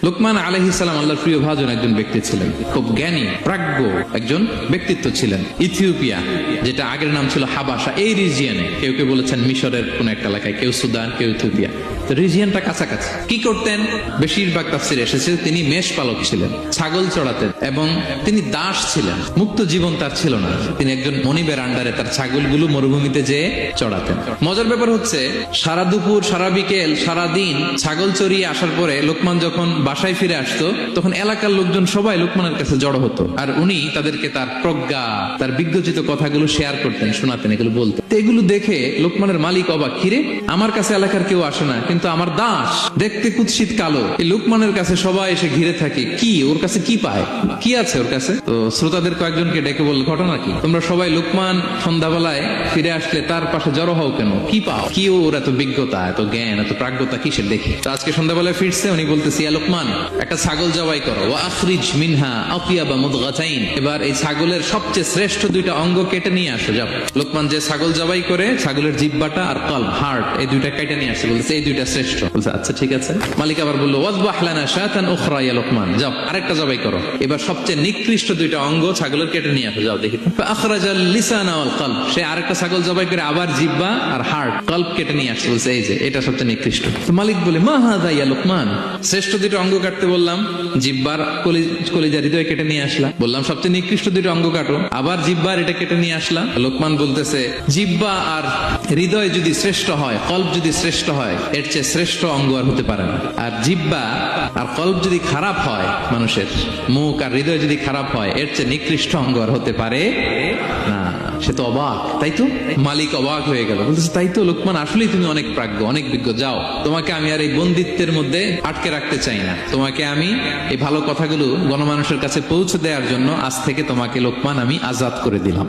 লোকমান আলাইহিস সালাম আল্লাহর প্রিয় ভাজন একজন ব্যক্তি ছিলেন, খুব জ্ঞানী প্রাজ্ঞ একজন ব্যক্তিত্ব ছিলেন। ইথিওপিয়া, যেটা আগের নাম ছিল হাবাসা, এই রিজিয়নে, কেউ কেউ বলেছেন মিশরের কোন একটা এলাকায়, কেউ সুদান, কেউ ইথিওপিয়া, তো রিজিয়নটা কাছাকাছি। কি করতেন? বেশিরভাগ তাফসিরে এসেছে তিনি মেষ পালক ছিলেন, ছাগল চড়াতেন, এবং তিনি দাস ছিলেন, মুক্ত জীবন তার ছিল না। তিনি একজন মনিবের আন্ডারে তার ছাগলগুলো মরুভূমিতে যেয়ে চড়াতেন। মজার ব্যাপার হচ্ছে, সারা দুপুর, সারা বিকেল, সারা দিন ছাগল চড়িয়ে আসার পরে লোকমান যখন বাসায় ফিরে আসতো, তখন এলাকার লোকজন সবাই লোকমানের কাছে জড়ো হতো, আর উনি তাদেরকে তার প্রজ্ঞা, তার বিজ্ঞচিত কথাগুলো শেয়ার করতেন, শোনাতেন, এগুলো বলতেন। তো এগুলো দেখে লোকমানের মালিক অবাক, কিরে আমার কাছে এলাকার কেউ আসে না, কিন্তু আমার দাস দেখতে কুৎসিত কালো, এই লোকমানের কাছে সবাই এসে ঘিরে থাকে, কি ওর কাছে কি পায়, কি আছে ওর কাছে? তো শ্রোতাদের কয়েকজনকে ডেকে বলল, ঘটনা কি? তোমরা সবাই লোকমান সন্ধ্যাবেলায় ফিরে আসলে তার পাশে জড়ো হও কেন? কি পাও? কি ওর এত বিজ্ঞতা, এত জ্ঞান, এত প্রাজ্ঞতা কিসের দেখি? তো আজকে সন্ধ্যাবেলায় ফিরছে, উনি বলতেছি, ইয়া লোকমান, একটা ছাগল জবাই করো, ওয়া আখরিজ মিনহা আতিয়াবা মুদগাতাইন, এবার এই ছাগলের সবচেয়ে শ্রেষ্ঠ দুইটা অঙ্গ কেটে নিয়ে আসো, যাও। লোকমান যে ছাগল জবাই করে, ছাগলের জিহ্বাটা আর কলব, হার্ট, এই দুইটা কেটে নিয়ে আসছে, বলছে এই দুইটা শ্রেষ্ঠ। বলছে আচ্ছা ঠিক আছে। মালিক আবার বললো, ওয়াজবাহ লানা শাতান উখরা ইয়া লোকমান, যাও আরেকটা জবাই করো, এবার সবচেয়ে নিকৃষ্ট দুইটা অঙ্গ ছাগলের কেটে নিয়ে আসো, যাও দেখি। আখরাজাল লিসানা ওয়াল কলব, সে আরেকটা ছাগল জবাই করে আবার জিহ্বা আর হার্ট, কলব কেটে নিয়ে আসছে, বলছে এই যে এটা সবচেয়ে নিকৃষ্ট। তো মালিক বলে, মা হাযা ইয়া লোকমান, শ্রেষ্ঠ দুইটা অঙ্গ কাটতে বললাম, জিহ্বার কলিজা হৃদয় কেটে নিয়ে আসলাম, বললাম সবচেয়ে নিকৃষ্ট দুইটা অঙ্গ কাটো, আবার জিহ্বার এটা কেটে নিয়ে আসলাম। লোকমান বলতেছে, জিহ্বা আর হৃদয় যদি শ্রেষ্ঠ হয়, কলব যদি শ্রেষ্ঠ হয়, এর চেয়ে শ্রেষ্ঠ অঙ্গ আর হতে পারে না। আর জিহ্বা আর কলব যদি খারাপ হয়, মানুষের মুখ আর হৃদয় যদি খারাপ হয়, এর চেয়ে নিকৃষ্ট অঙ্গ আর হতে পারে না। সে তো অবাক, তাই তো? মালিক অবাক হয়ে গেল, বলতেছে তাই তো লোকমান, আসলেই তুমি অনেক প্রাজ্ঞ, অনেক বিজ্ঞ, যাও, তোমাকে আমি আর এই বন্দিত্বের মধ্যে আটকে রাখতে চাই না, তোমাকে আমি এই ভালো কথাগুলো গণমানুষের কাছে পৌঁছে দেওয়ার জন্য আজ থেকে তোমাকে লোকমান আমি আজাদ করে দিলাম।